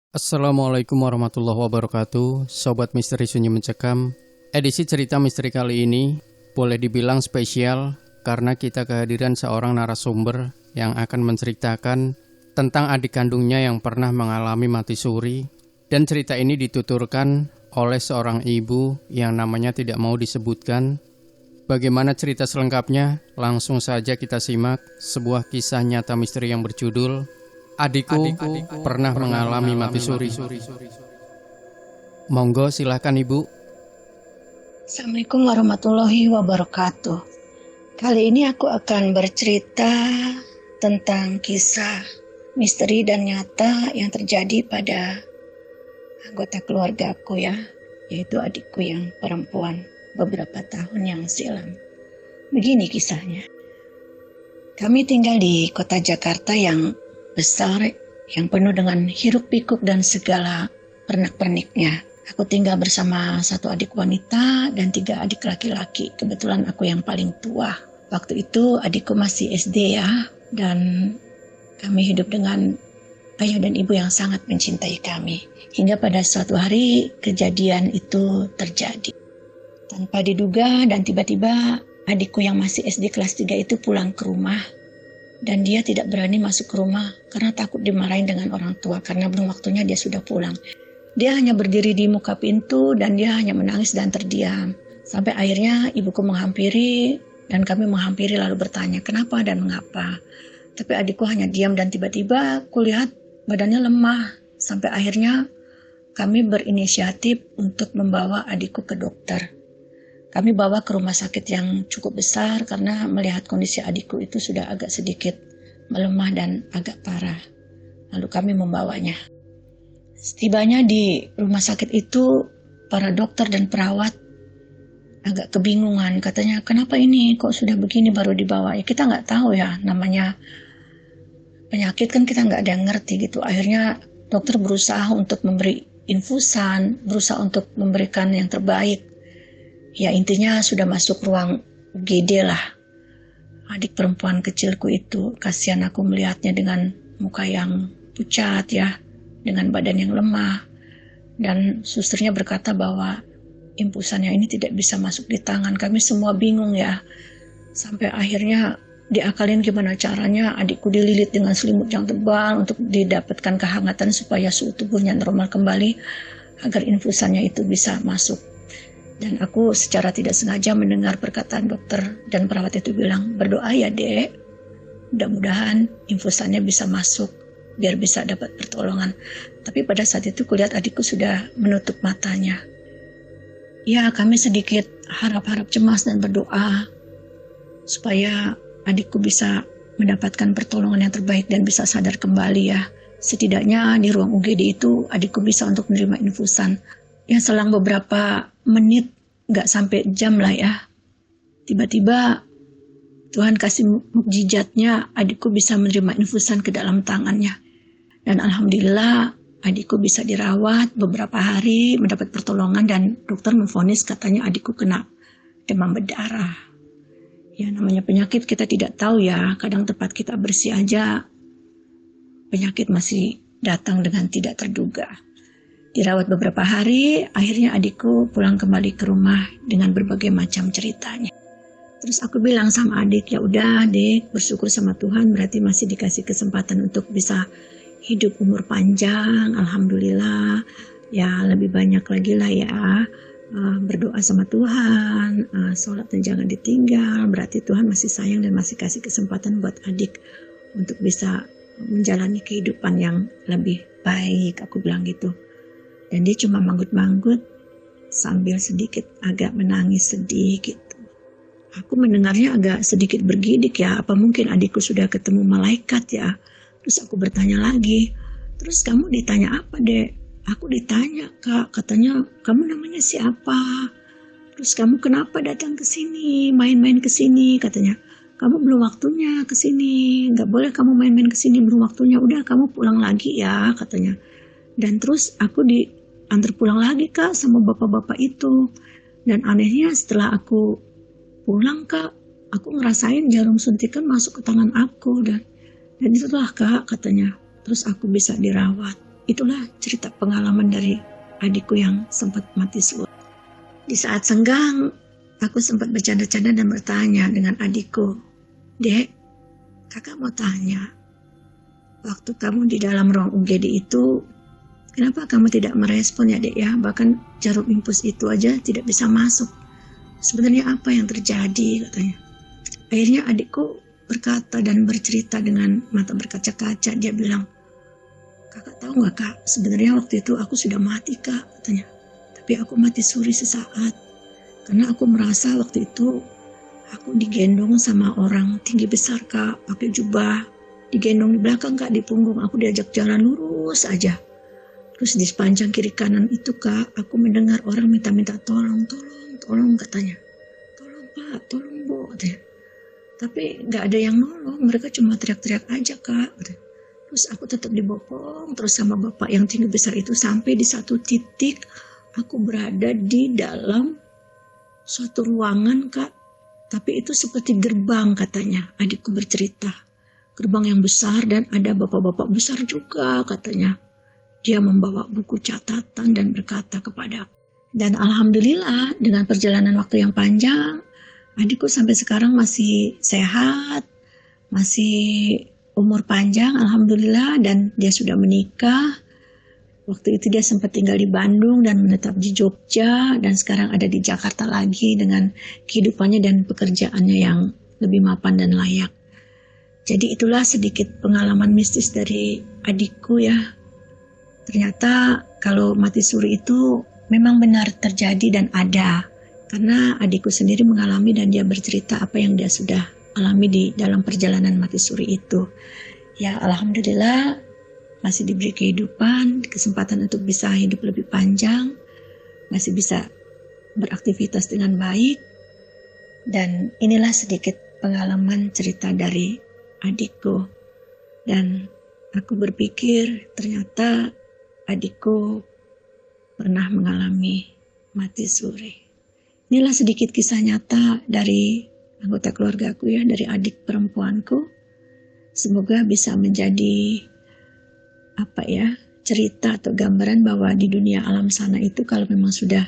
Assalamualaikum warahmatullahi wabarakatuh, Sobat Misteri Sunyi Mencekam. Edisi cerita misteri kali ini boleh dibilang spesial karena kita kehadiran seorang narasumber yang akan menceritakan tentang adik kandungnya yang pernah mengalami mati suri. Dan cerita ini dituturkan oleh seorang ibu yang namanya tidak mau disebutkan. Bagaimana cerita selengkapnya? Langsung saja kita simak sebuah kisah nyata misteri yang berjudul Adikku pernah mengalami mati suri. Monggo silahkan Ibu. Assalamualaikum warahmatullahi wabarakatuh. Kali ini aku akan bercerita tentang kisah misteri dan nyata yang terjadi pada anggota keluarga aku ya, yaitu adikku yang perempuan beberapa tahun yang silam. Begini kisahnya. Kami tinggal di kota Jakarta yang besar, yang penuh dengan hiruk pikuk dan segala pernak-perniknya. Aku tinggal bersama satu adik wanita dan 3 adik laki-laki. Kebetulan aku yang paling tua. Waktu itu adikku masih SD ya, dan kami hidup dengan ayah dan ibu yang sangat mencintai kami. Hingga pada suatu hari kejadian itu terjadi. Tanpa diduga dan tiba-tiba adikku yang masih SD kelas 3 itu pulang ke rumah. Dan dia tidak berani masuk ke rumah karena takut dimarahin dengan orang tua karena belum waktunya dia sudah pulang. Dia hanya berdiri di muka pintu dan dia hanya menangis dan terdiam. Sampai akhirnya ibuku menghampiri dan kami menghampiri lalu bertanya kenapa dan mengapa. Tapi adikku hanya diam dan tiba-tiba kulihat badannya lemah. Sampai akhirnya kami berinisiatif untuk membawa adikku ke dokter. Kami bawa ke rumah sakit yang cukup besar karena melihat kondisi adikku itu sudah agak sedikit melemah dan agak parah. Lalu kami membawanya. Setibanya di rumah sakit itu, para dokter dan perawat agak kebingungan. Katanya, kenapa ini kok sudah begini baru dibawa? Ya kita nggak tahu ya, namanya penyakit kan kita nggak ada yang ngerti gitu. Akhirnya dokter berusaha untuk memberi infusan, berusaha untuk memberikan yang terbaik. Ya intinya sudah masuk ruang UGD lah. Adik perempuan kecilku itu, kasihan aku melihatnya dengan muka yang pucat ya, dengan badan yang lemah. Dan susternya berkata bahwa infusannya ini tidak bisa masuk di tangan. Kami semua bingung ya. Sampai akhirnya diakalin gimana caranya adikku dililit dengan selimut yang tebal untuk didapatkan kehangatan supaya suhu tubuhnya normal kembali agar infusannya itu bisa masuk. Dan aku secara tidak sengaja mendengar perkataan dokter dan perawat itu bilang, berdoa ya dek, mudah-mudahan infusannya bisa masuk, biar bisa dapat pertolongan. Tapi pada saat itu kulihat adikku sudah menutup matanya. Ya kami sedikit harap-harap cemas dan berdoa, supaya adikku bisa mendapatkan pertolongan yang terbaik dan bisa sadar kembali ya. Setidaknya di ruang UGD itu adikku bisa untuk menerima infusan. Ya selang beberapa menit, gak sampai jam lah ya. Tiba-tiba Tuhan kasih mukjizatnya, adikku bisa menerima infusan ke dalam tangannya. Dan alhamdulillah adikku bisa dirawat beberapa hari, mendapat pertolongan dan dokter memvonis katanya adikku kena demam berdarah. Ya namanya penyakit kita tidak tahu ya, kadang tempat kita bersih aja penyakit masih datang dengan tidak terduga. Dirawat beberapa hari, akhirnya adikku pulang kembali ke rumah dengan berbagai macam ceritanya. Terus aku bilang sama adik, ya udah adik, bersyukur sama Tuhan berarti masih dikasih kesempatan untuk bisa hidup umur panjang, alhamdulillah. Ya lebih banyak lagi lah ya, berdoa sama Tuhan, sholat dan jangan ditinggal, berarti Tuhan masih sayang dan masih kasih kesempatan buat adik untuk bisa menjalani kehidupan yang lebih baik, aku bilang gitu. Dan dia cuma manggut-manggut sambil sedikit agak menangis sedih gitu. Aku mendengarnya agak sedikit bergidik ya, apa mungkin adikku sudah ketemu malaikat ya. Terus aku bertanya lagi, terus kamu ditanya apa dek? Aku ditanya kak, katanya kamu namanya siapa? Terus kamu kenapa datang ke sini, main-main ke sini? Katanya, kamu belum waktunya ke sini, nggak boleh kamu main-main ke sini belum waktunya. Udah kamu pulang lagi ya katanya. Dan terus aku diantar pulang lagi kak sama bapak-bapak itu. Dan anehnya setelah aku pulang kak, aku ngerasain jarum suntikan masuk ke tangan aku. Dan itulah kak katanya. Terus aku bisa dirawat. itulah cerita pengalaman dari adikku yang sempat mati suri. Di saat senggang, aku sempat bercanda-canda dan bertanya dengan adikku, "Dek, kakak mau tanya, waktu kamu di dalam ruang UGD itu, kenapa kamu tidak merespon ya dek ya? Bahkan jarum infus itu aja tidak bisa masuk. Sebenarnya apa yang terjadi?" katanya. Akhirnya adikku berkata dan bercerita dengan mata berkaca-kaca. Dia bilang, "Kakak tahu gak kak, sebenarnya waktu itu aku sudah mati kak," katanya. "Tapi aku mati suri sesaat. Karena aku merasa waktu itu aku digendong sama orang tinggi besar kak, pakai jubah. Digendong di belakang kak, di punggung. Aku diajak jalan lurus aja. Terus di sepanjang kiri kanan itu kak, aku mendengar orang minta-minta tolong katanya. "Tolong pak, tolong bu," katanya. Tapi gak ada yang nolong, mereka cuma teriak-teriak aja kak, katanya. Terus aku tetap dibopong terus sama bapak yang tinggi besar itu sampai di satu titik aku berada di dalam suatu ruangan kak. Tapi itu seperti gerbang katanya, adikku bercerita. Gerbang yang besar dan ada bapak-bapak besar juga katanya. Dia membawa buku catatan dan berkata kepadaku. Dan alhamdulillah dengan perjalanan waktu yang panjang, adikku sampai sekarang masih sehat, masih umur panjang alhamdulillah, dan dia sudah menikah. Waktu itu dia sempat tinggal di Bandung dan menetap di Jogja, dan sekarang ada di Jakarta lagi dengan kehidupannya dan pekerjaannya yang lebih mapan dan layak. Jadi itulah sedikit pengalaman mistis dari adikku ya. Ternyata kalau mati suri itu memang benar terjadi dan ada. Karena adikku sendiri mengalami dan dia bercerita apa yang dia sudah alami di dalam perjalanan mati suri itu. Ya alhamdulillah masih diberi kehidupan, kesempatan untuk bisa hidup lebih panjang, masih bisa beraktivitas dengan baik. Dan inilah sedikit pengalaman cerita dari adikku. Dan aku berpikir ternyata adikku pernah mengalami mati suri. Inilah sedikit kisah nyata dari anggota keluargaku ya, dari adik perempuanku. Semoga bisa menjadi cerita atau gambaran bahwa di dunia alam sana itu kalau memang sudah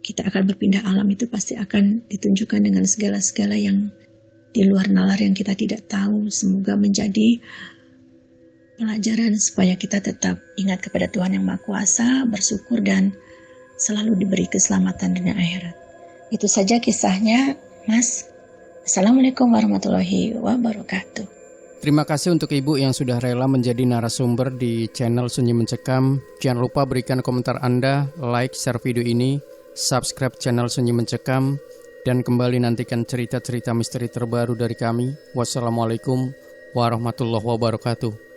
kita akan berpindah alam itu pasti akan ditunjukkan dengan segala-segala yang di luar nalar yang kita tidak tahu. Semoga menjadi pelajaran supaya kita tetap ingat kepada Tuhan Yang Maha Kuasa, bersyukur dan selalu diberi keselamatan dunia akhirat. Itu saja kisahnya, Mas. Assalamualaikum warahmatullahi wabarakatuh. Terima kasih untuk Ibu yang sudah rela menjadi narasumber di channel Sunyi Mencekam. Jangan lupa berikan komentar Anda, like, share video ini, subscribe channel Sunyi Mencekam, dan kembali nantikan cerita-cerita misteri terbaru dari kami. Wassalamualaikum warahmatullahi wabarakatuh.